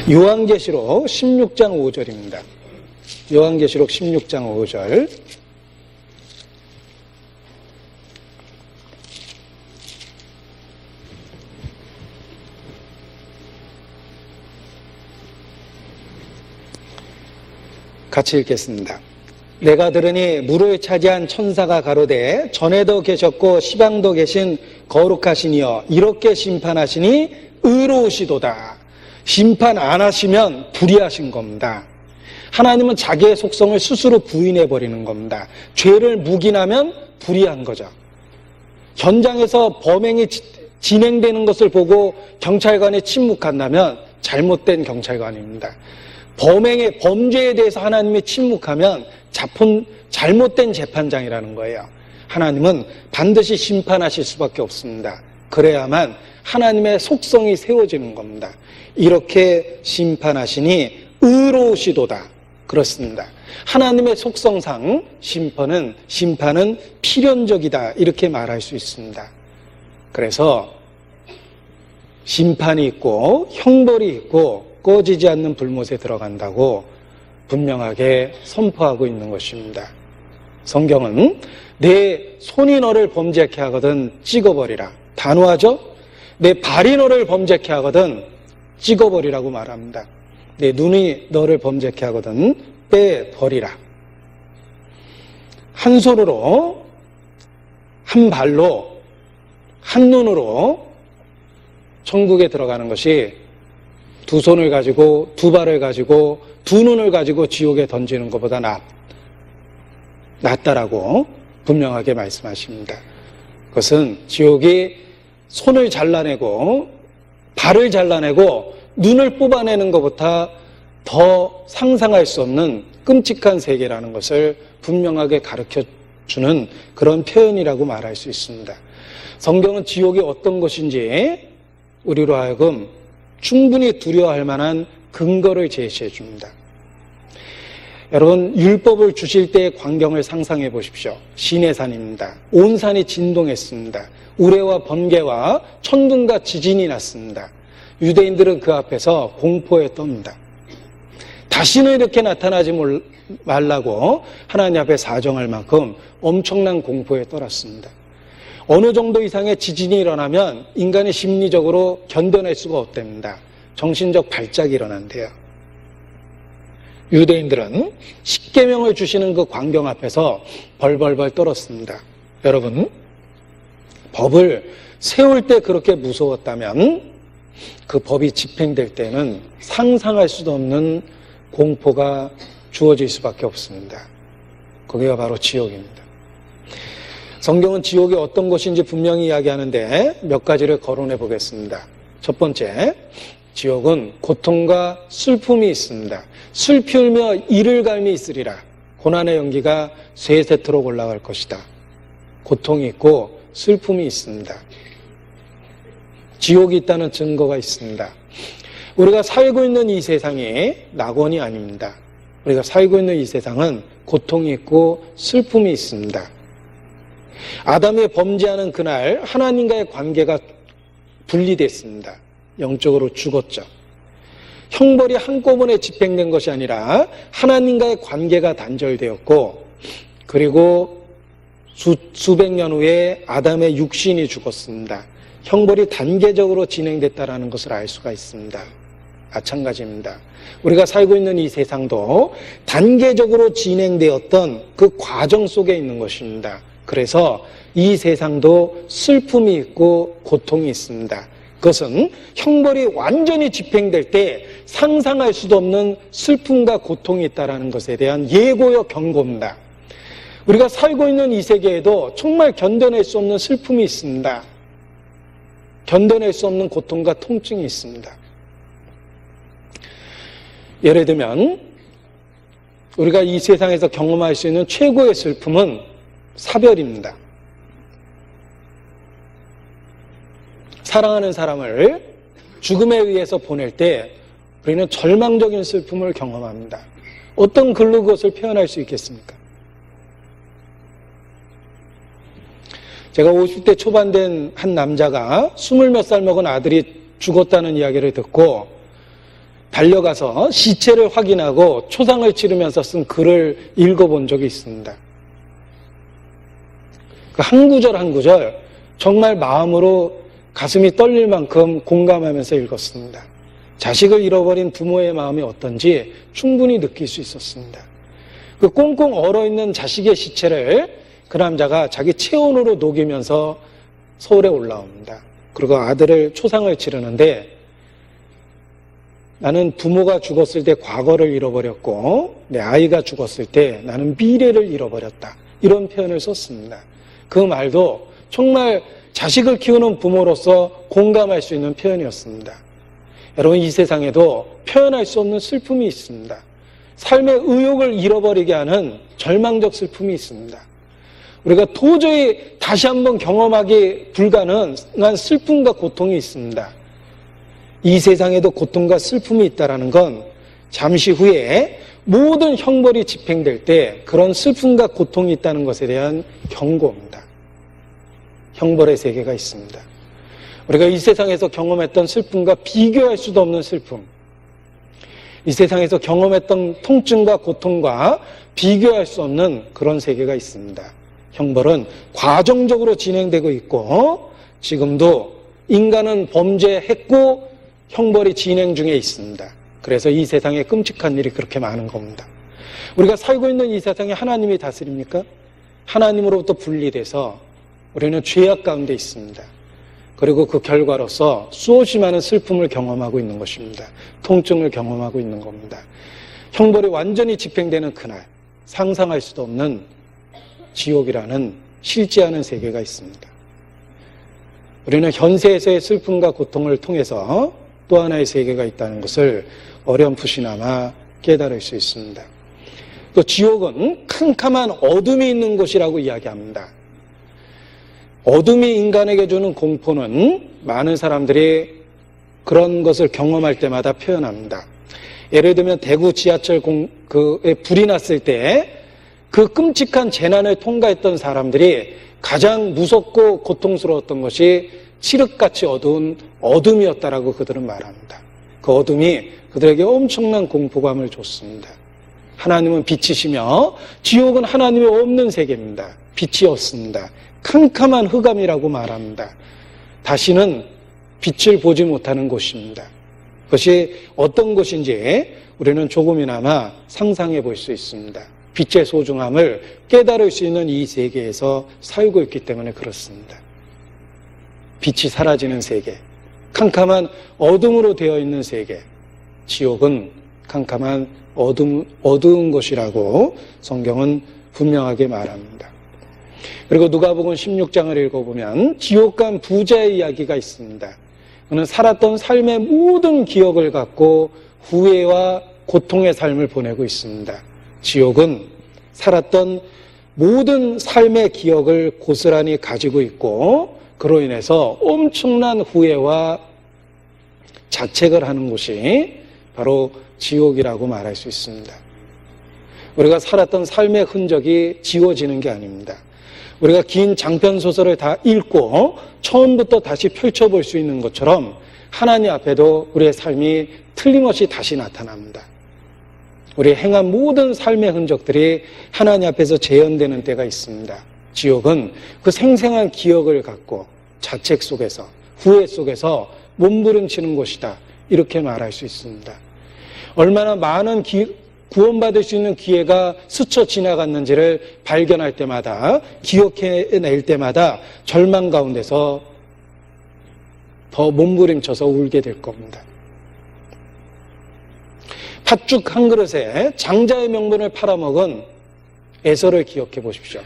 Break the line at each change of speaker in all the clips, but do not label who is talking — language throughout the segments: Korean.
요한계시록 16장 5절입니다. 요한계시록 16장 5절. 같이 읽겠습니다. 내가 들으니 물을 차지한 천사가 가로되 전에도 계셨고 시방도 계신 거룩하시니여 이렇게 심판하시니 의로우시도다. 심판 안 하시면 불의하신 겁니다. 하나님은 자기의 속성을 스스로 부인해버리는 겁니다. 죄를 묵인하면 불의한 거죠. 현장에서 범행이 진행되는 것을 보고 경찰관이 침묵한다면 잘못된 경찰관입니다. 범죄에 대해서 하나님이 침묵하면 잘못된 재판장이라는 거예요. 하나님은 반드시 심판하실 수밖에 없습니다. 그래야만 하나님의 속성이 세워지는 겁니다. 이렇게 심판하시니 의로우시도다. 그렇습니다. 하나님의 속성상 심판은 필연적이다. 이렇게 말할 수 있습니다. 그래서 심판이 있고 형벌이 있고 꺼지지 않는 불못에 들어간다고 분명하게 선포하고 있는 것입니다. 성경은 내 손이 너를 범죄케 하거든 찍어버리라. 단호하죠? 내 발이 너를 범죄케 하거든 찍어버리라고 말합니다. 내 눈이 너를 범죄케 하거든 빼버리라. 한 손으로, 한 발로, 한 눈으로 천국에 들어가는 것이 두 손을 가지고, 두 발을 가지고, 두 눈을 가지고 지옥에 던지는 것보다 낫다라고 분명하게 말씀하십니다. 그것은 지옥이 손을 잘라내고, 발을 잘라내고, 눈을 뽑아내는 것보다 더 상상할 수 없는 끔찍한 세계라는 것을 분명하게 가르쳐주는 그런 표현이라고 말할 수 있습니다. 성경은 지옥이 어떤 것인지 우리로 하여금 충분히 두려워할 만한 근거를 제시해 줍니다. 여러분, 율법을 주실 때의 광경을 상상해 보십시오. 시내산입니다. 온 산이 진동했습니다. 우레와 번개와 천둥과 지진이 났습니다. 유대인들은 그 앞에서 공포에 떱니다. 다시는 이렇게 나타나지 말라고 하나님 앞에 사정할 만큼 엄청난 공포에 떨었습니다. 어느 정도 이상의 지진이 일어나면 인간이 심리적으로 견뎌낼 수가 없답니다. 정신적 발작이 일어난대요. 유대인들은 십계명을 주시는 그 광경 앞에서 벌벌벌 떨었습니다. 여러분, 법을 세울 때 그렇게 무서웠다면 그 법이 집행될 때는 상상할 수도 없는 공포가 주어질 수밖에 없습니다. 거기가 바로 지옥입니다. 성경은 지옥이 어떤 곳인지 분명히 이야기하는데 몇 가지를 거론해 보겠습니다. 첫 번째, 지옥은 고통과 슬픔이 있습니다. 슬피 울며 이를 갈미 있으리라. 고난의 연기가 쇠세트로 올라갈 것이다. 고통이 있고 슬픔이 있습니다. 지옥이 있다는 증거가 있습니다. 우리가 살고 있는 이 세상이 낙원이 아닙니다. 우리가 살고 있는 이 세상은 고통이 있고 슬픔이 있습니다. 아담이 범죄하는 그날 하나님과의 관계가 분리됐습니다. 영적으로 죽었죠. 형벌이 한꺼번에 집행된 것이 아니라 하나님과의 관계가 단절되었고, 그리고 수백 년 후에 아담의 육신이 죽었습니다. 형벌이 단계적으로 진행됐다는 것을 알 수가 있습니다. 마찬가지입니다. 우리가 살고 있는 이 세상도 단계적으로 진행되었던 그 과정 속에 있는 것입니다. 그래서 이 세상도 슬픔이 있고 고통이 있습니다. 그것은 형벌이 완전히 집행될 때 상상할 수도 없는 슬픔과 고통이 있다는 것에 대한 예고요 경고입니다. 우리가 살고 있는 이 세계에도 정말 견뎌낼 수 없는 슬픔이 있습니다. 견뎌낼 수 없는 고통과 통증이 있습니다. 예를 들면 우리가 이 세상에서 경험할 수 있는 최고의 슬픔은 사별입니다. 사랑하는 사람을 죽음에 의해서 보낼 때 우리는 절망적인 슬픔을 경험합니다. 어떤 글로 그것을 표현할 수 있겠습니까? 제가 50대 초반 된 한 남자가 20몇 살 먹은 아들이 죽었다는 이야기를 듣고 달려가서 시체를 확인하고 초상을 치르면서 쓴 글을 읽어본 적이 있습니다. 그 한 구절 한 구절 정말 마음으로 가슴이 떨릴 만큼 공감하면서 읽었습니다. 자식을 잃어버린 부모의 마음이 어떤지 충분히 느낄 수 있었습니다. 그 꽁꽁 얼어있는 자식의 시체를 그 남자가 자기 체온으로 녹이면서 서울에 올라옵니다. 그리고 아들을 초상을 치르는데, 나는 부모가 죽었을 때 과거를 잃어버렸고 내 아이가 죽었을 때 나는 미래를 잃어버렸다, 이런 표현을 썼습니다. 그 말도 정말 자식을 키우는 부모로서 공감할 수 있는 표현이었습니다. 여러분, 이 세상에도 표현할 수 없는 슬픔이 있습니다. 삶의 의욕을 잃어버리게 하는 절망적 슬픔이 있습니다. 우리가 도저히 다시 한번 경험하기 불가능한 슬픔과 고통이 있습니다. 이 세상에도 고통과 슬픔이 있다는 건 잠시 후에 모든 형벌이 집행될 때 그런 슬픔과 고통이 있다는 것에 대한 경고입니다. 형벌의 세계가 있습니다. 우리가 이 세상에서 경험했던 슬픔과 비교할 수도 없는 슬픔, 이 세상에서 경험했던 통증과 고통과 비교할 수 없는 그런 세계가 있습니다. 형벌은 과정적으로 진행되고 있고 지금도 인간은 범죄했고 형벌이 진행 중에 있습니다. 그래서 이 세상에 끔찍한 일이 그렇게 많은 겁니다. 우리가 살고 있는 이 세상에 하나님이 다스립니까? 하나님으로부터 분리돼서 우리는 죄악 가운데 있습니다. 그리고 그 결과로서 수없이 많은 슬픔을 경험하고 있는 것입니다. 통증을 경험하고 있는 겁니다. 형벌이 완전히 집행되는 그날, 상상할 수도 없는 지옥이라는 실제하는 세계가 있습니다. 우리는 현세에서의 슬픔과 고통을 통해서 또 하나의 세계가 있다는 것을 어렴풋이나마 깨달을 수 있습니다. 또 지옥은 캄캄한 어둠이 있는 곳이라고 이야기합니다. 어둠이 인간에게 주는 공포는 많은 사람들이 그런 것을 경험할 때마다 표현합니다. 예를 들면 대구 지하철 불이 났을 때 그 끔찍한 재난을 통과했던 사람들이 가장 무섭고 고통스러웠던 것이 칠흑같이 어두운 어둠이었다라고 그들은 말합니다. 그 어둠이 그들에게 엄청난 공포감을 줬습니다. 하나님은 빛이시며 지옥은 하나님이 없는 세계입니다. 빛이 없습니다. 캄캄한 흑암이라고 말합니다. 다시는 빛을 보지 못하는 곳입니다. 그것이 어떤 곳인지 우리는 조금이나마 상상해 볼 수 있습니다. 빛의 소중함을 깨달을 수 있는 이 세계에서 살고 있기 때문에 그렇습니다. 빛이 사라지는 세계, 캄캄한 어둠으로 되어 있는 세계, 지옥은 캄캄한 어두운 곳이라고 성경은 분명하게 말합니다. 그리고 누가복음 16장을 읽어보면 지옥 간 부자의 이야기가 있습니다. 그는 살았던 삶의 모든 기억을 갖고 후회와 고통의 삶을 보내고 있습니다. 지옥은 살았던 모든 삶의 기억을 고스란히 가지고 있고 그로 인해서 엄청난 후회와 자책을 하는 곳이 바로 지옥이라고 말할 수 있습니다. 우리가 살았던 삶의 흔적이 지워지는 게 아닙니다. 우리가 긴 장편 소설을 다 읽고 처음부터 다시 펼쳐볼 수 있는 것처럼 하나님 앞에도 우리의 삶이 틀림없이 다시 나타납니다. 우리 행한 모든 삶의 흔적들이 하나님 앞에서 재현되는 때가 있습니다. 지옥은 그 생생한 기억을 갖고 자책 속에서, 후회 속에서 몸부림치는 곳이다, 이렇게 말할 수 있습니다. 얼마나 많은 구원받을 수 있는 기회가 스쳐 지나갔는지를 발견할 때마다, 기억해낼 때마다 절망 가운데서 더 몸부림쳐서 울게 될 겁니다. 팥죽 한 그릇에 장자의 명분을 팔아먹은 에서를 기억해 보십시오.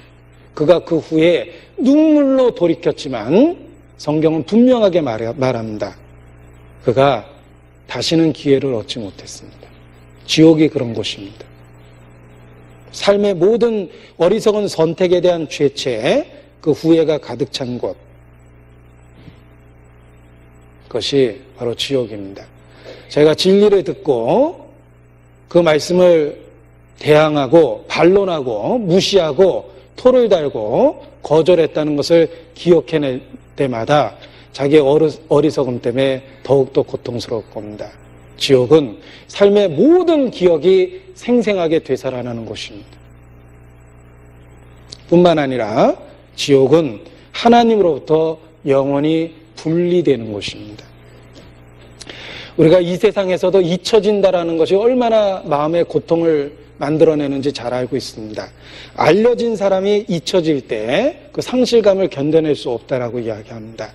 그가 그 후에 눈물로 돌이켰지만 성경은 분명하게 말합니다. 그가 다시는 기회를 얻지 못했습니다. 지옥이 그런 곳입니다. 삶의 모든 어리석은 선택에 대한 죄체, 그 후회가 가득 찬 곳, 그것이 바로 지옥입니다. 저희가 진리를 듣고 그 말씀을 대항하고 반론하고 무시하고 토를 달고 거절했다는 것을 기억해낼 때마다 자기의 어리석음 때문에 더욱더 고통스러울 겁니다. 지옥은 삶의 모든 기억이 생생하게 되살아나는 곳입니다. 뿐만 아니라 지옥은 하나님으로부터 영원히 분리되는 곳입니다. 우리가 이 세상에서도 잊혀진다라는 것이 얼마나 마음의 고통을 만들어내는지 잘 알고 있습니다. 알려진 사람이 잊혀질 때 그 상실감을 견뎌낼 수 없다라고 이야기합니다.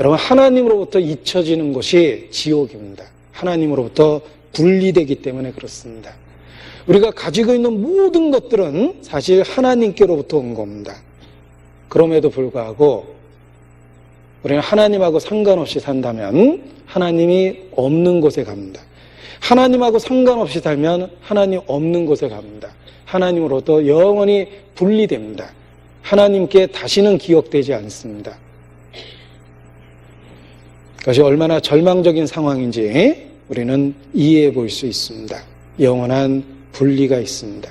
여러분, 하나님으로부터 잊혀지는 것이 지옥입니다. 하나님으로부터 분리되기 때문에 그렇습니다. 우리가 가지고 있는 모든 것들은 사실 하나님께로부터 온 겁니다. 그럼에도 불구하고 우리는 하나님하고 상관없이 산다면 하나님이 없는 곳에 갑니다. 하나님하고 상관없이 살면 하나님 없는 곳에 갑니다. 하나님으로부터 영원히 분리됩니다. 하나님께 다시는 기억되지 않습니다. 그것이 얼마나 절망적인 상황인지 우리는 이해해 볼 수 있습니다. 영원한 분리가 있습니다.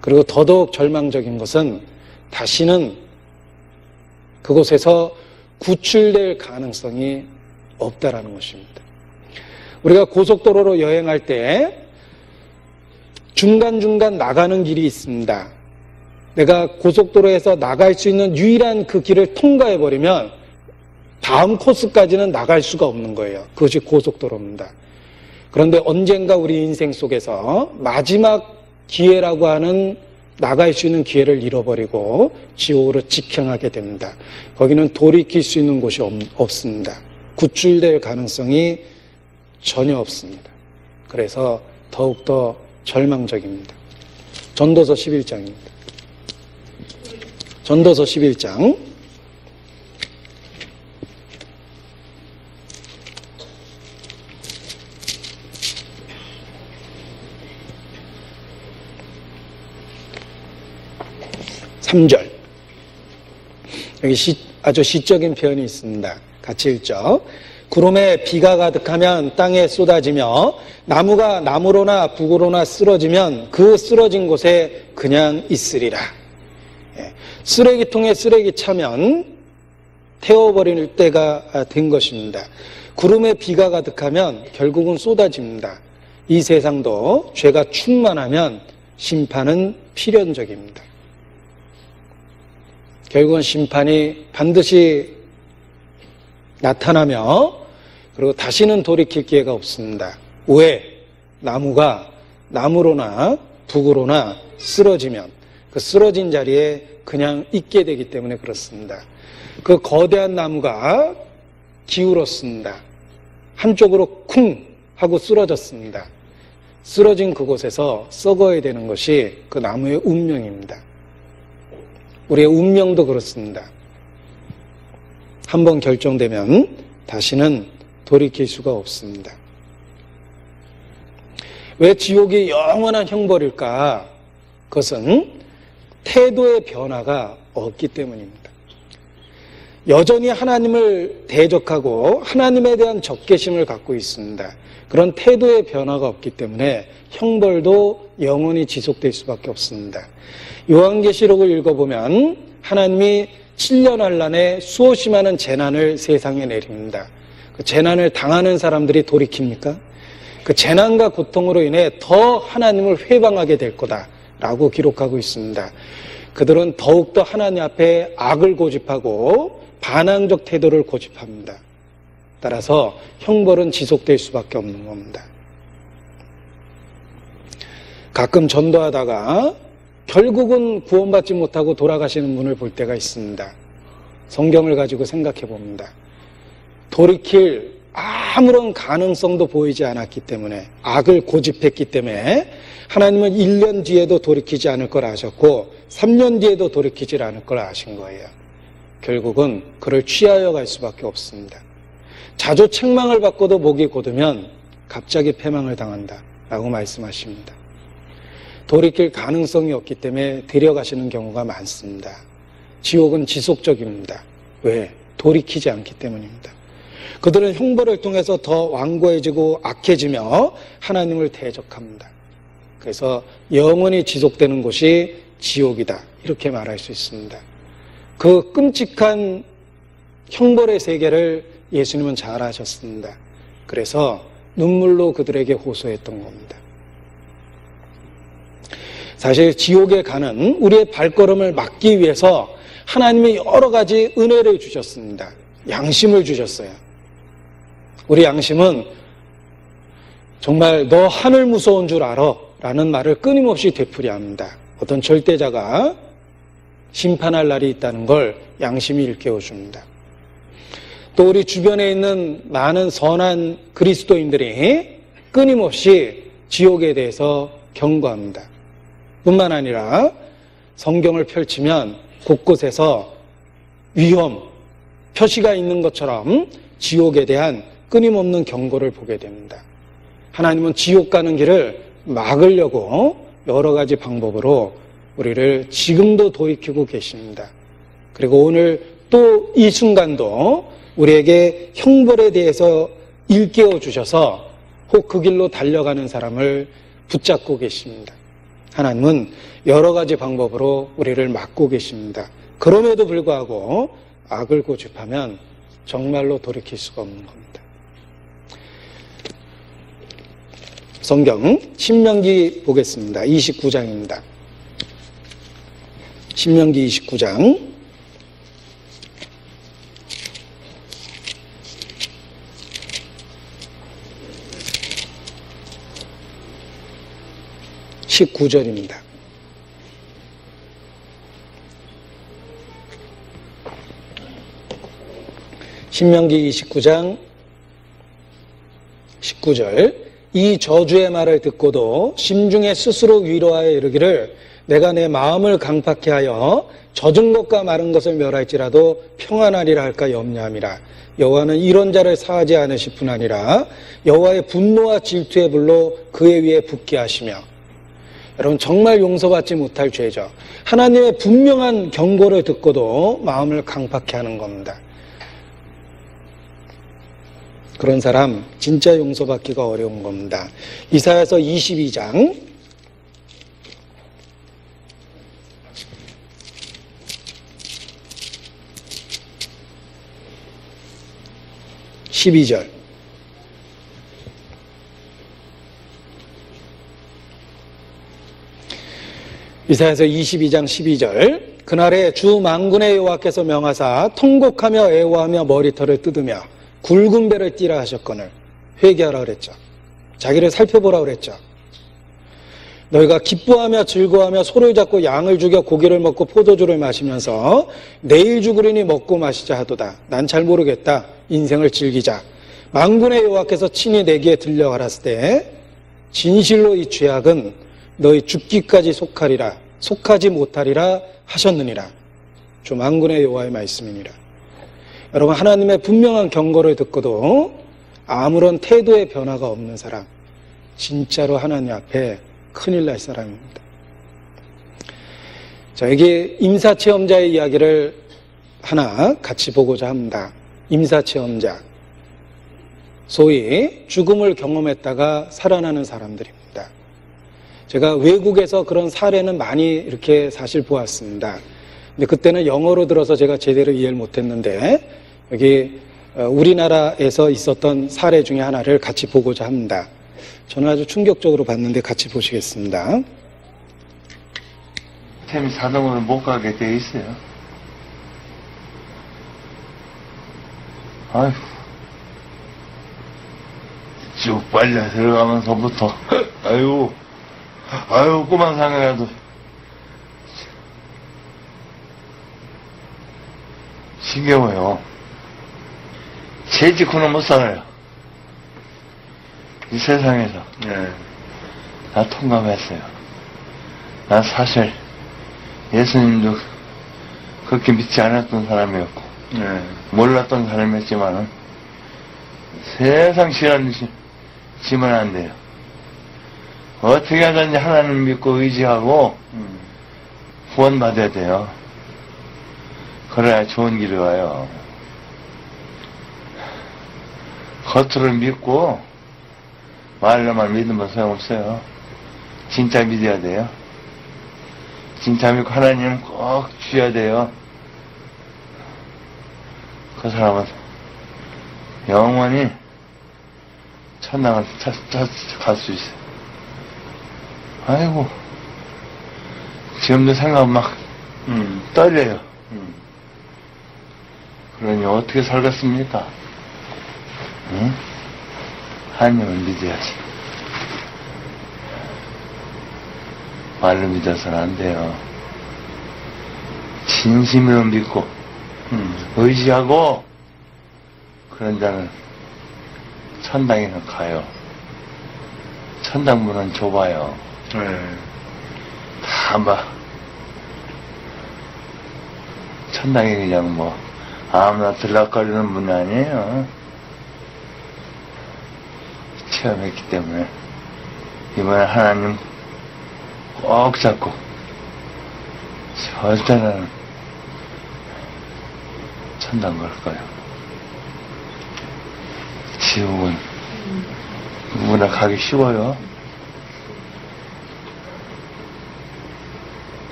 그리고 더더욱 절망적인 것은 다시는 그곳에서 구출될 가능성이 없다라는 것입니다. 우리가 고속도로로 여행할 때 중간중간 나가는 길이 있습니다. 내가 고속도로에서 나갈 수 있는 유일한 그 길을 통과해버리면 다음 코스까지는 나갈 수가 없는 거예요. 그것이 고속도로입니다. 그런데 언젠가 우리 인생 속에서 마지막 기회라고 하는 나갈 수 있는 기회를 잃어버리고 지옥으로 직행하게 됩니다. 거기는 돌이킬 수 있는 곳이 없습니다. 구출될 가능성이 전혀 없습니다. 그래서 더욱더 절망적입니다. 전도서 11장입니다. 전도서 11장 3절. 여기 아주 시적인 표현이 있습니다. 같이 읽죠. 구름에 비가 가득하면 땅에 쏟아지며 나무가 나무로나 북으로나 쓰러지면 그 쓰러진 곳에 그냥 있으리라. 쓰레기통에 쓰레기 차면 태워버릴 때가 된 것입니다. 구름에 비가 가득하면 결국은 쏟아집니다. 이 세상도 죄가 충만하면 심판은 필연적입니다. 결국은 심판이 반드시 나타나며 그리고 다시는 돌이킬 기회가 없습니다. 왜? 나무가 나무로나 북으로나 쓰러지면 그 쓰러진 자리에 그냥 있게 되기 때문에 그렇습니다. 그 거대한 나무가 기울었습니다. 한쪽으로 쿵 하고 쓰러졌습니다. 쓰러진 그곳에서 썩어야 되는 것이 그 나무의 운명입니다. 우리의 운명도 그렇습니다. 한번 결정되면 다시는 돌이킬 수가 없습니다. 왜 지옥이 영원한 형벌일까? 그것은 태도의 변화가 없기 때문입니다. 여전히 하나님을 대적하고 하나님에 대한 적개심을 갖고 있습니다. 그런 태도의 변화가 없기 때문에 형벌도 영원히 지속될 수밖에 없습니다. 요한계시록을 읽어보면 하나님이 7년 환란에 수없이 많은 재난을 세상에 내립니다. 그 재난을 당하는 사람들이 돌이킵니까? 그 재난과 고통으로 인해 더 하나님을 회방하게 될 거다라고 기록하고 있습니다. 그들은 더욱더 하나님 앞에 악을 고집하고 반항적 태도를 고집합니다. 따라서 형벌은 지속될 수밖에 없는 겁니다. 가끔 전도하다가 결국은 구원받지 못하고 돌아가시는 분을 볼 때가 있습니다. 성경을 가지고 생각해 봅니다. 돌이킬 아무런 가능성도 보이지 않았기 때문에, 악을 고집했기 때문에 하나님은 1년 뒤에도 돌이키지 않을 걸 아셨고 3년 뒤에도 돌이키지 않을 걸 아신 거예요. 결국은 그를 취하여 갈 수밖에 없습니다. 자주 책망을 받고도 목이 곧으면 갑자기 패망을 당한다 라고 말씀하십니다. 돌이킬 가능성이 없기 때문에 데려가시는 경우가 많습니다. 지옥은 지속적입니다. 왜? 돌이키지 않기 때문입니다. 그들은 형벌을 통해서 더 완고해지고 악해지며 하나님을 대적합니다. 그래서 영원히 지속되는 곳이 지옥이다, 이렇게 말할 수 있습니다. 그 끔찍한 형벌의 세계를 예수님은 잘 아셨습니다. 그래서 눈물로 그들에게 호소했던 겁니다. 사실 지옥에 가는 우리의 발걸음을 막기 위해서 하나님이 여러 가지 은혜를 주셨습니다. 양심을 주셨어요. 우리 양심은 정말 너 하늘 무서운 줄 알아 라는 말을 끊임없이 되풀이합니다. 어떤 절대자가 심판할 날이 있다는 걸 양심이 일깨워줍니다. 또 우리 주변에 있는 많은 선한 그리스도인들이 끊임없이 지옥에 대해서 경고합니다. 뿐만 아니라 성경을 펼치면 곳곳에서 위험, 표시가 있는 것처럼 지옥에 대한 끊임없는 경고를 보게 됩니다. 하나님은 지옥 가는 길을 막으려고 여러 가지 방법으로 우리를 지금도 돌이키고 계십니다. 그리고 오늘 또 이 순간도 우리에게 형벌에 대해서 일깨워 주셔서 혹 그 길로 달려가는 사람을 붙잡고 계십니다. 하나님은 여러 가지 방법으로 우리를 막고 계십니다. 그럼에도 불구하고 악을 고집하면 정말로 돌이킬 수가 없는 겁니다. 성경 신명기 보겠습니다. 29장입니다. 신명기 29장 19절입니다. 신명기 29장 19절 이 저주의 말을 듣고도 심중에 스스로 위로하여 이르기를 내가 내 마음을 강팍케 하여 젖은 것과 마른 것을 멸할지라도 평안하리라 할까 염려함이라. 여호와는 이런 자를 사하지 않으실 뿐 아니라 여호와의 분노와 질투의 불로 그의 위에 붓게 하시며. 여러분 정말 용서받지 못할 죄죠. 하나님의 분명한 경고를 듣고도 마음을 강팍케 하는 겁니다. 그런 사람 진짜 용서받기가 어려운 겁니다. 이사야서 22장 12절 이사야서 22장 12절 그날에 주 만군의 여호와께서 명하사 통곡하며 애워하며 머리털을 뜯으며 굵은 배를 띠라 하셨거늘 회개하라 그랬죠. 자기를 살펴보라 그랬죠. 너희가 기뻐하며 즐거워하며 소를 잡고 양을 죽여 고기를 먹고 포도주를 마시면서 내일 죽으리니 먹고 마시자 하도다. 난 잘 모르겠다. 인생을 즐기자. 만군의 여호와께서 친히 내게 들려 가라스 때 진실로 이 죄악은 너희 죽기까지 속하지 못하리라 하셨느니라. 주 만군의 여호와의 말씀이니라. 여러분 하나님의 분명한 경고를 듣고도 아무런 태도의 변화가 없는 사람 진짜로 하나님 앞에 큰일 날 사람입니다. 자, 여기 임사체험자의 이야기를 하나 같이 보고자 합니다. 임사체험자 소위 죽음을 경험했다가 살아나는 사람들입니다. 제가 외국에서 그런 사례는 많이 이렇게 사실 보았습니다. 근데 그때는 영어로 들어서 제가 제대로 이해를 못했는데 여기 우리나라에서 있었던 사례 중에 하나를 같이 보고자 합니다. 저는 아주 충격적으로 봤는데 같이 보시겠습니다.
템이 자동으로 못 가게 돼 있어요. 아휴, 쭉 빨려 들어가면서부터 아유 꼬만 상이라도 신겨워요. 재직구는 못 살아요. 이 세상에서. 나 통감했어요. 난 사실 예수님도 그렇게 믿지 않았던 사람이었고 몰랐던 사람이었지만은 세상 시간 지면 안 돼요. 어떻게 하든지 하나님 믿고 의지하고 구원받아야 돼요. 그래야 좋은 길이 와요. 겉으로 믿고 말로만 믿으면 소용없어요. 진짜 믿어야 돼요. 진짜 믿고 하나님 꼭 주셔야 돼요. 그 사람은 영원히 천당을 갈 수 있어요. 아이고, 지금도 생각 막 떨려요. 그러니 어떻게 살겠습니까? 응? 하나님을 믿어야지. 말로 믿어서는 안 돼요. 진심으로 믿고 의지하고 그런 자는 천당에는 가요. 천당 문은 좁아요. 다 막 천당에 그냥 뭐 아무나 들락거리는 문이 아니에요. 체험했기 때문에 이번에 하나님 꼭 잡고 절대는 천당 갈 거예요. 지옥은 누구나 가기 쉬워요.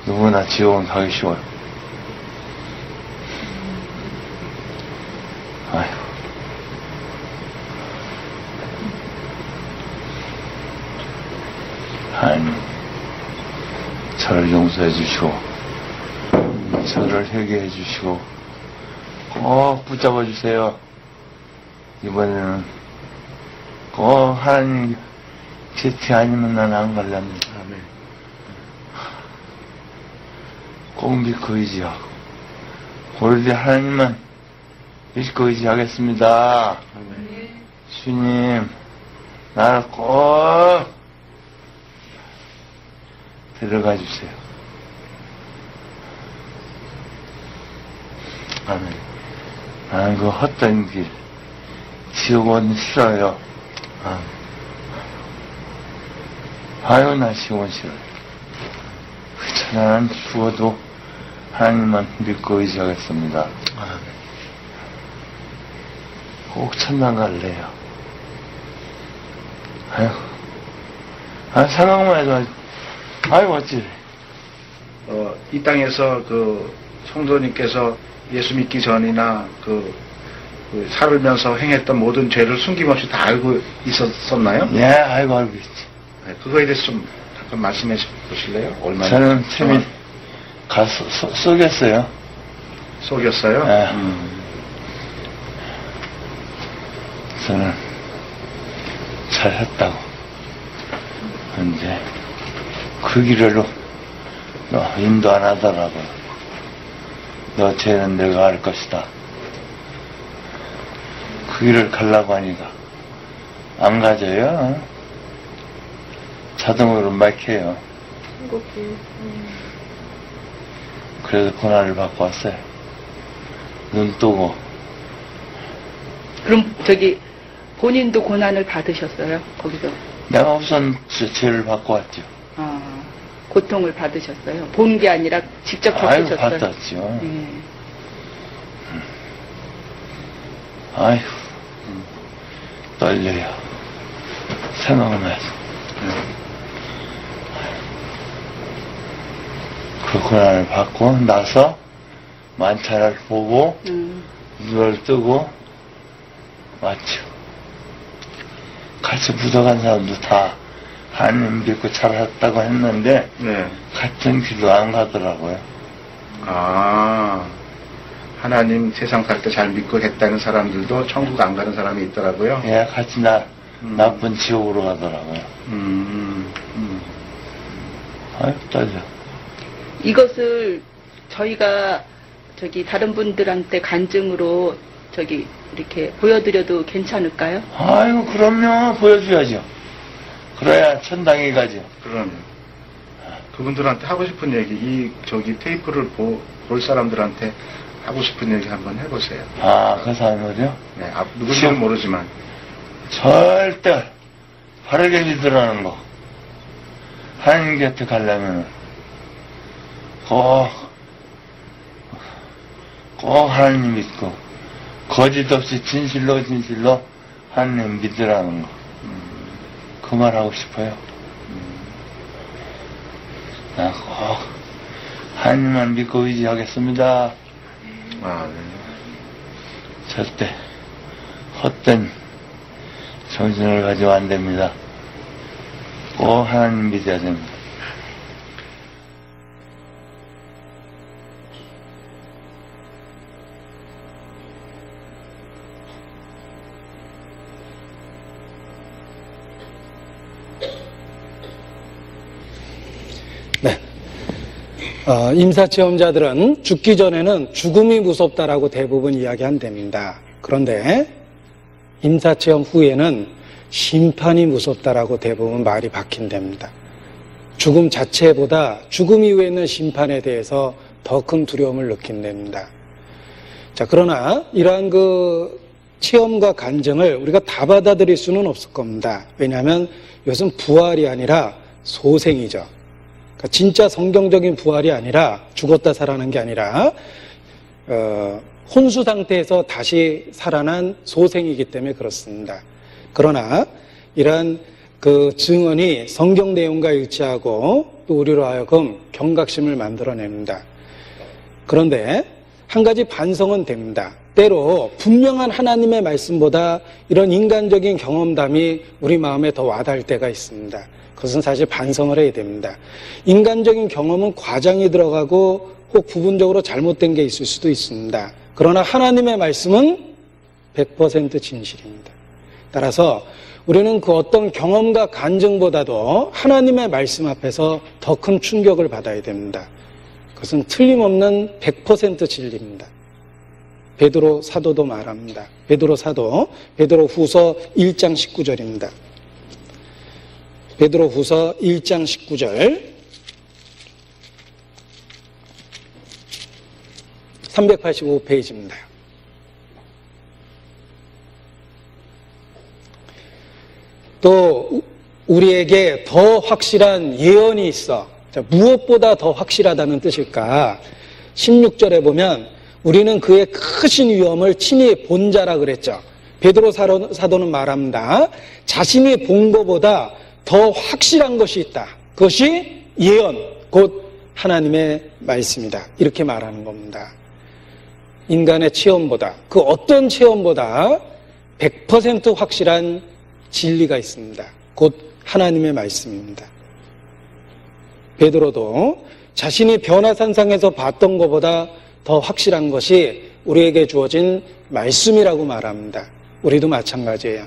누구나 지옥은 가기 쉬워요. 아휴. 하나님, 저를 용서해 주시고, 저를 회개해 주시고, 꼭 붙잡아 주세요. 이번에는 꼭 하나님 곁이 아니면 난 안 갈랍니다. 아멘. 꼭 믿고 의지하고, 오로지 하나님만 믿고 의지하겠습니다. 아멘. 주님, 나를 꼭 들어가 주세요. 아멘. 나는 그 헛된 길, 지옥은 싫어요. 아멘. 아유, 나 지옥은 싫어요. 나는 죽어도 하나님만 믿고 의지하겠습니다. 아멘. 꼭 천당 갈래요. 아유, 생각만 해도 아유, 어찌.
이 땅에서 그 성도님께서 예수 믿기 전이나 그 살면서 행했던 모든 죄를 숨김없이 다 알고 있었나요?
예, 알고 있지.
네, 그거에 대해서 좀 잠깐 말씀해 보실래요? 얼마나?
저는 참이 속였어요.
속였어요?
예. 저는 잘했다고. 근데 그 길로 너 인도 안 하더라고요. 너 죄는 내가 알 것이다. 그 길을 가려고 하니까 안 가져요. 자동으로 막혀요. 그래서 고난을 받고 왔어요. 눈 뜨고.
그럼 본인도 고난을 받으셨어요? 거기서?
내가 우선 죄를 받고 왔죠.
아, 고통을 받으셨어요? 본 게 아니라 직접 겪으셨어요?
아유, 받았죠.
네.
아휴, 떨려요. 생각만 해서. 그 고난을 받고 나서 만찬을 보고 눈을 뜨고 왔죠. 같이 묻어간 사람도 다 하나님 믿고 잘했다고 했는데
네.
같은 길로 안 가더라고요.
아, 하나님 세상 살 때 잘 믿고 했다는 사람들도 천국 안 가는 사람이 있더라고요.
예, 같이 나쁜 지옥으로 가더라고요. 아유, 떨려.
이것을 저희가 다른 분들한테 간증으로 이렇게 보여드려도 괜찮을까요?
아이고, 그럼요. 보여줘야죠. 그래야 천당에 가죠.
그러면 그분들한테 하고 싶은 얘기, 테이프를 볼 사람들한테 하고 싶은 얘기 한번 해보세요.
아, 그 사람을요?
네, 누군지는 모르지만.
절대 바르게 믿으라는 거. 하나님 곁에 가려면 꼭 하나님 믿고 거짓 없이 진실로 하나님 믿으라는 거. 그 말 하고 싶어요. 나 꼭 하나님만 믿고 의지하겠습니다.
아, 네.
절대 헛된 정신을 가지면 안 됩니다. 꼭 하나님 믿어야 됩니다.
네. 임사체험자들은 죽기 전에는 죽음이 무섭다라고 대부분 이야기한답니다. 그런데 임사체험 후에는 심판이 무섭다라고 대부분 말이 바뀐답니다. 죽음 자체보다 죽음 이후에 있는 심판에 대해서 더 큰 두려움을 느낀답니다. 자, 그러나 이러한 그 체험과 간증을 우리가 다 받아들일 수는 없을 겁니다. 왜냐하면 이것은 부활이 아니라 소생이죠. 그러니까 진짜 성경적인 부활이 아니라 죽었다 살아난 게 아니라 혼수 상태에서 다시 살아난 소생이기 때문에 그렇습니다. 그러나 이러한 그 증언이 성경 내용과 일치하고 또 우리로 하여금 경각심을 만들어냅니다. 그런데 한 가지 반성은 됩니다. 때로 분명한 하나님의 말씀보다 이런 인간적인 경험담이 우리 마음에 더 와닿을 때가 있습니다. 그것은 사실 반성을 해야 됩니다. 인간적인 경험은 과장이 들어가고 혹 부분적으로 잘못된 게 있을 수도 있습니다. 그러나 하나님의 말씀은 100% 진실입니다. 따라서 우리는 그 어떤 경험과 간증보다도 하나님의 말씀 앞에서 더 큰 충격을 받아야 됩니다. 그것은 틀림없는 100% 진리입니다. 베드로 사도도 말합니다. 베드로 사도, 베드로 후서 1장 19절입니다. 베드로 후서 1장 19절 385페이지입니다. 또 우리에게 더 확실한 예언이 있어. 자, 무엇보다 더 확실하다는 뜻일까? 16절에 보면 우리는 그의 크신 위엄을 친히 본 자라 그랬죠. 베드로 사도는 말합니다. 자신이 본 것보다 더 확실한 것이 있다. 그것이 예언, 곧 하나님의 말씀이다. 이렇게 말하는 겁니다. 인간의 체험보다, 그 어떤 체험보다 100% 확실한 진리가 있습니다. 곧 하나님의 말씀입니다. 베드로도 자신이 변화산상에서 봤던 것보다 더 확실한 것이 우리에게 주어진 말씀이라고 말합니다. 우리도 마찬가지예요.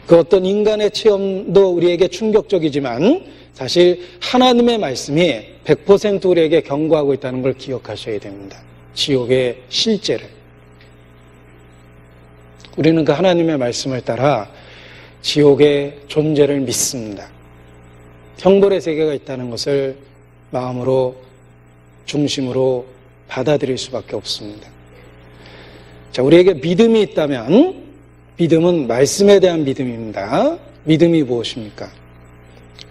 그 어떤 인간의 체험도 우리에게 충격적이지만 사실 하나님의 말씀이 100% 우리에게 경고하고 있다는 걸 기억하셔야 됩니다. 지옥의 실제를. 우리는 그 하나님의 말씀을 따라 지옥의 존재를 믿습니다. 형벌의 세계가 있다는 것을 마음으로, 중심으로 받아들일 수밖에 없습니다. 자, 우리에게 믿음이 있다면 믿음은 말씀에 대한 믿음입니다. 믿음이 무엇입니까?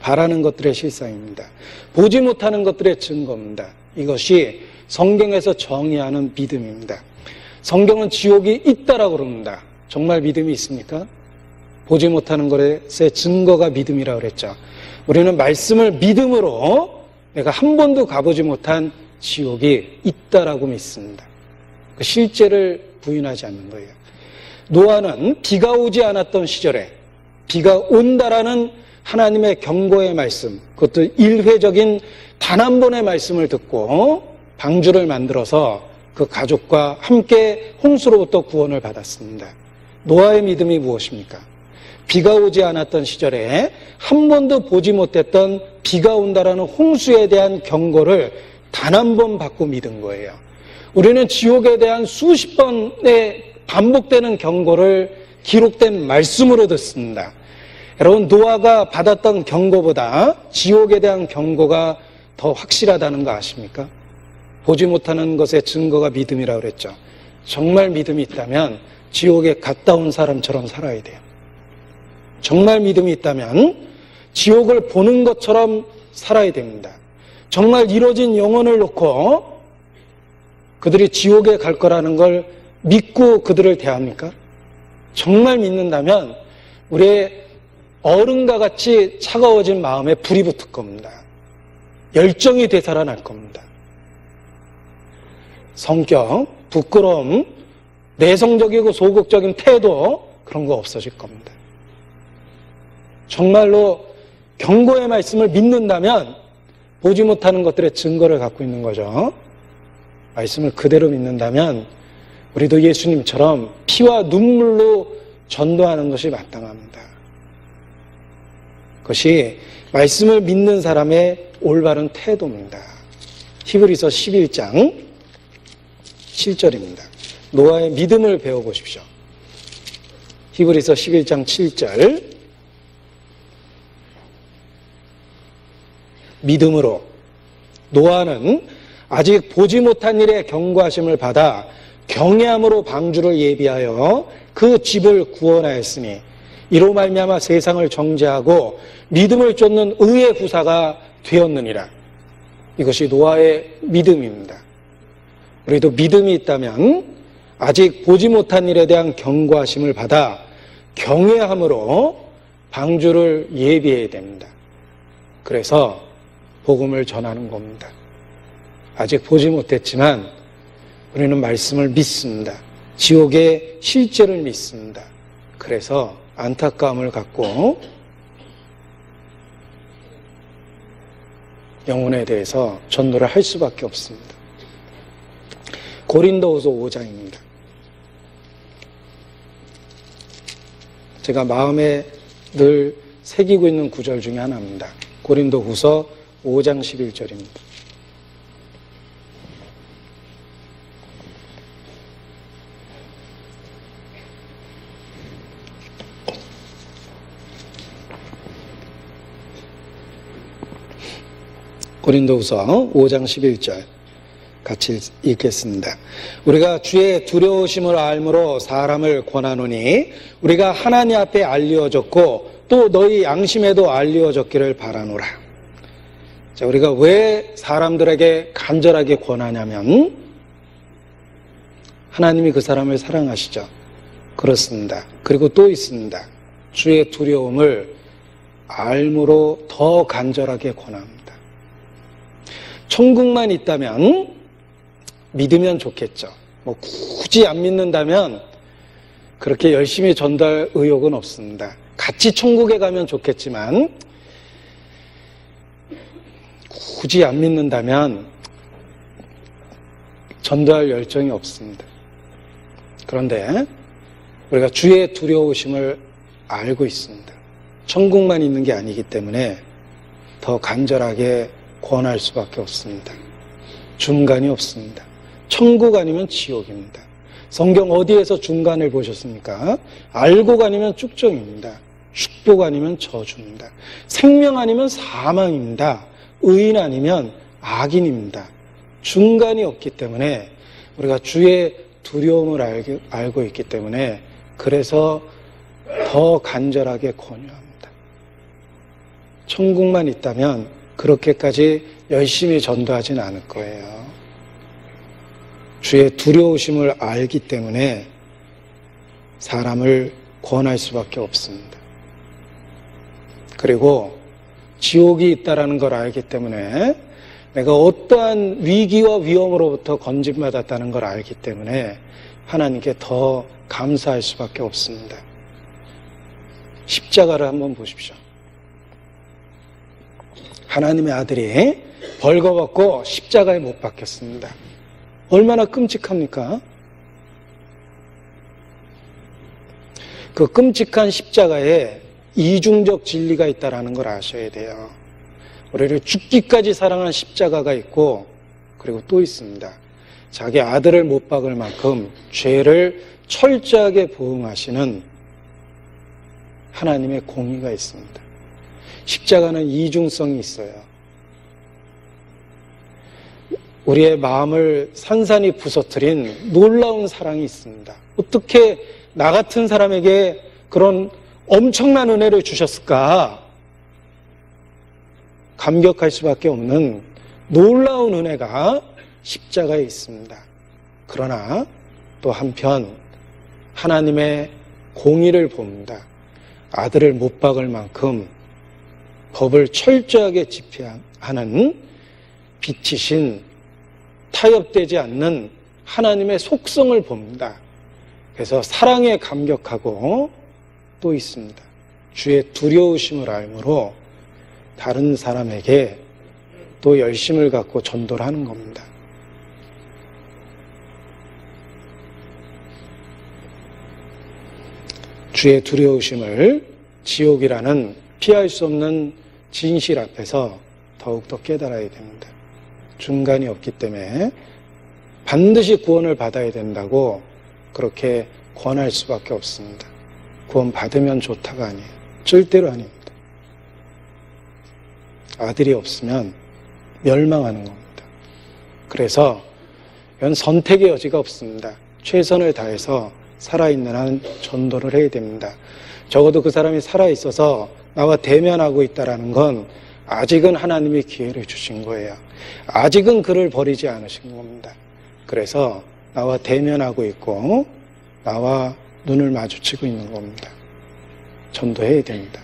바라는 것들의 실상입니다. 보지 못하는 것들의 증거입니다. 이것이 성경에서 정의하는 믿음입니다. 성경은 지옥이 있다라고 그럽니다. 정말 믿음이 있습니까? 보지 못하는 것의 증거가 믿음이라고 그랬죠. 우리는 말씀을 믿음으로 내가 한 번도 가보지 못한 지옥이 있다라고 믿습니다. 그 실제를 부인하지 않는 거예요. 노아는 비가 오지 않았던 시절에 비가 온다라는 하나님의 경고의 말씀, 그것도 일회적인 단 한 번의 말씀을 듣고 방주를 만들어서 그 가족과 함께 홍수로부터 구원을 받았습니다. 노아의 믿음이 무엇입니까? 비가 오지 않았던 시절에 한 번도 보지 못했던 비가 온다라는 홍수에 대한 경고를 단 한 번 받고 믿은 거예요. 우리는 지옥에 대한 수십 번의 반복되는 경고를 기록된 말씀으로 듣습니다. 여러분, 노아가 받았던 경고보다 지옥에 대한 경고가 더 확실하다는 거 아십니까? 보지 못하는 것의 증거가 믿음이라고 그랬죠. 정말 믿음이 있다면 지옥에 갔다 온 사람처럼 살아야 돼요. 정말 믿음이 있다면 지옥을 보는 것처럼 살아야 됩니다. 정말 이뤄진 영혼을 놓고 그들이 지옥에 갈 거라는 걸 믿고 그들을 대합니까? 정말 믿는다면 우리의 얼음과 같이 차가워진 마음에 불이 붙을 겁니다. 열정이 되살아날 겁니다. 성격, 부끄러움, 내성적이고 소극적인 태도, 그런 거 없어질 겁니다. 정말로 경고의 말씀을 믿는다면 보지 못하는 것들의 증거를 갖고 있는 거죠. 말씀을 그대로 믿는다면 우리도 예수님처럼 피와 눈물로 전도하는 것이 마땅합니다. 그것이 말씀을 믿는 사람의 올바른 태도입니다. 히브리서 11장 7절입니다. 노아의 믿음을 배워보십시오. 히브리서 11장 7절. 믿음으로 노아는 아직 보지 못한 일에 경고하심을 받아 경외함으로 방주를 예비하여 그 집을 구원하였으니 이로 말미암아 세상을 정죄하고 믿음을 쫓는 의의 후사가 되었느니라. 이것이 노아의 믿음입니다. 우리도 믿음이 있다면 아직 보지 못한 일에 대한 경고하심을 받아 경외함으로 방주를 예비해야 됩니다. 그래서 복음을 전하는 겁니다. 아직 보지 못했지만 우리는 말씀을 믿습니다. 지옥의 실제를 믿습니다. 그래서 안타까움을 갖고 영혼에 대해서 전도를 할 수밖에 없습니다. 고린도후서 5장입니다. 제가 마음에 늘 새기고 있는 구절 중에 하나입니다. 고린도후서 5장 11절입니다. 고린도후서 5장 11절 같이 읽겠습니다. 우리가 주의 두려우심을 알므로 사람을 권하노니 우리가 하나님 앞에 알리워졌고 또 너희 양심에도 알리워졌기를 바라노라. 자, 우리가 왜 사람들에게 간절하게 권하냐면 하나님이 그 사람을 사랑하시죠. 그렇습니다. 그리고 또 있습니다. 주의 두려움을 알므로 더 간절하게 권합니다. 천국만 있다면 믿으면 좋겠죠. 굳이 안 믿는다면 그렇게 열심히 전도할 의욕은 없습니다. 같이 천국에 가면 좋겠지만 굳이 안 믿는다면 전도할 열정이 없습니다. 그런데 우리가 주의 두려우심을 알고 있습니다. 천국만 있는 게 아니기 때문에 더 간절하게 권할 수밖에 없습니다. 중간이 없습니다. 천국 아니면 지옥입니다. 성경 어디에서 중간을 보셨습니까? 알고 아니면 쭉정입니다. 축복 아니면 저주입니다. 생명 아니면 사망입니다. 의인 아니면 악인입니다. 중간이 없기 때문에 우리가 주의 두려움을 알고 있기 때문에 그래서 더 간절하게 권유합니다. 천국만 있다면 그렇게까지 열심히 전도하진 않을 거예요. 주의 두려우심을 알기 때문에 사람을 권할 수밖에 없습니다. 그리고 지옥이 있다는 걸 알기 때문에 내가 어떠한 위기와 위험으로부터 건짐받았다는 걸 알기 때문에 하나님께 더 감사할 수밖에 없습니다. 십자가를 한번 보십시오. 하나님의 아들이 벌거벗고 십자가에 못 박혔습니다. 얼마나 끔찍합니까? 그 끔찍한 십자가에 이중적 진리가 있다는 걸 아셔야 돼요. 우리를 죽기까지 사랑한 십자가가 있고 그리고 또 있습니다. 자기 아들을 못 박을 만큼 죄를 철저하게 보응하시는 하나님의 공의가 있습니다. 십자가는 이중성이 있어요. 우리의 마음을 산산이 부서뜨린 놀라운 사랑이 있습니다. 어떻게 나 같은 사람에게 그런 엄청난 은혜를 주셨을까? 감격할 수밖에 없는 놀라운 은혜가 십자가에 있습니다. 그러나 또 한편 하나님의 공의를 봅니다. 아들을 못 박을 만큼 법을 철저하게 집행하는 빛이신 타협되지 않는 하나님의 속성을 봅니다. 그래서 사랑에 감격하고 또 있습니다. 주의 두려우심을 알므로 다른 사람에게 또 열심을 갖고 전도를 하는 겁니다. 주의 두려우심을 지옥이라는 피할 수 없는 진실 앞에서 더욱더 깨달아야 됩니다. 중간이 없기 때문에 반드시 구원을 받아야 된다고 그렇게 권할 수밖에 없습니다. 구원 받으면 좋다가 아니에요. 절대로 아닙니다. 아들이 없으면 멸망하는 겁니다. 그래서 이건 선택의 여지가 없습니다. 최선을 다해서 살아있는 한 전도를 해야 됩니다. 적어도 그 사람이 살아있어서 나와 대면하고 있다는 건 아직은 하나님이 기회를 주신 거예요. 아직은 그를 버리지 않으신 겁니다. 그래서 나와 대면하고 있고 나와 눈을 마주치고 있는 겁니다. 전도해야 됩니다.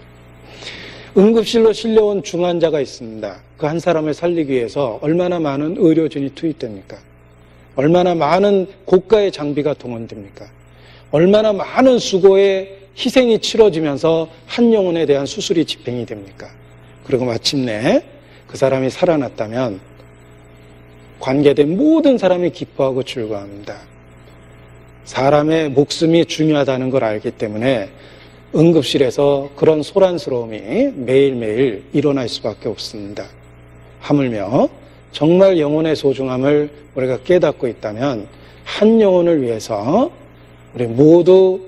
응급실로 실려온 중환자가 있습니다. 그 한 사람을 살리기 위해서 얼마나 많은 의료진이 투입됩니까? 얼마나 많은 고가의 장비가 동원됩니까? 얼마나 많은 수고의 희생이 치러지면서 한 영혼에 대한 수술이 집행이 됩니까? 그리고 마침내 그 사람이 살아났다면 관계된 모든 사람이 기뻐하고 즐거워합니다. 사람의 목숨이 중요하다는 걸 알기 때문에 응급실에서 그런 소란스러움이 매일매일 일어날 수밖에 없습니다. 하물며 정말 영혼의 소중함을 우리가 깨닫고 있다면 한 영혼을 위해서 우리 모두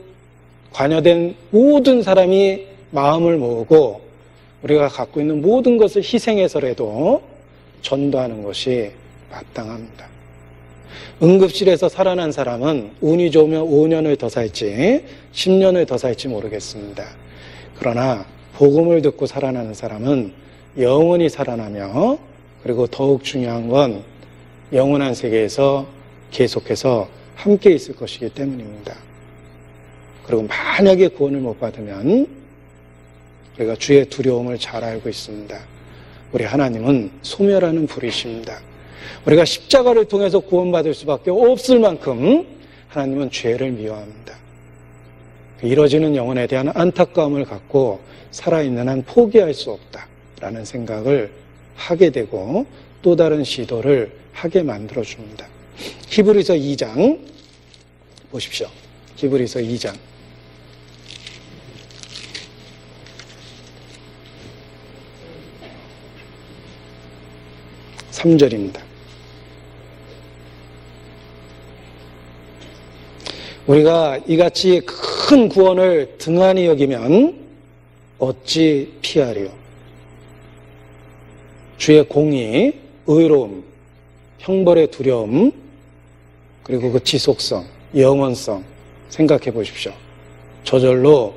관여된 모든 사람이 마음을 모으고 우리가 갖고 있는 모든 것을 희생해서라도 전도하는 것이 마땅합니다. 응급실에서 살아난 사람은 운이 좋으면 5년을 더 살지 10년을 더 살지 모르겠습니다. 그러나 복음을 듣고 살아나는 사람은 영원히 살아나며 그리고 더욱 중요한 건 영원한 세계에서 계속해서 함께 있을 것이기 때문입니다. 그리고 만약에 구원을 못 받으면 우리가 주의 두려움을 잘 알고 있습니다. 우리 하나님은 소멸하는 불이십니다. 우리가 십자가를 통해서 구원받을 수밖에 없을 만큼 하나님은 죄를 미워합니다. 이뤄지는 영혼에 대한 안타까움을 갖고 살아있는 한 포기할 수 없다라는 생각을 하게 되고 또 다른 시도를 하게 만들어줍니다. 히브리서 2장 보십시오. 히브리서 2장 3절입니다. 우리가 이같이 큰 구원을 등한히 여기면 어찌 피하리요? 주의 공의, 의로움, 형벌의 두려움, 그리고 그 지속성, 영원성 생각해 보십시오. 저절로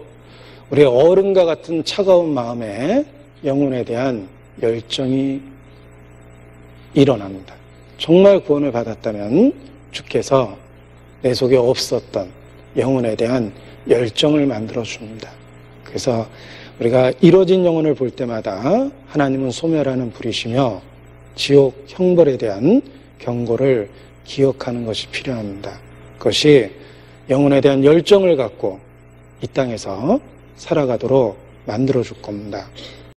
우리의 어른과 같은 차가운 마음에 영혼에 대한 열정이 일어납니다. 정말 구원을 받았다면 주께서 내 속에 없었던 영혼에 대한 열정을 만들어줍니다. 그래서 우리가 이뤄진 영혼을 볼 때마다 하나님은 소멸하는 불이시며 지옥 형벌에 대한 경고를 기억하는 것이 필요합니다. 그것이 영혼에 대한 열정을 갖고 이 땅에서 살아가도록 만들어줄 겁니다.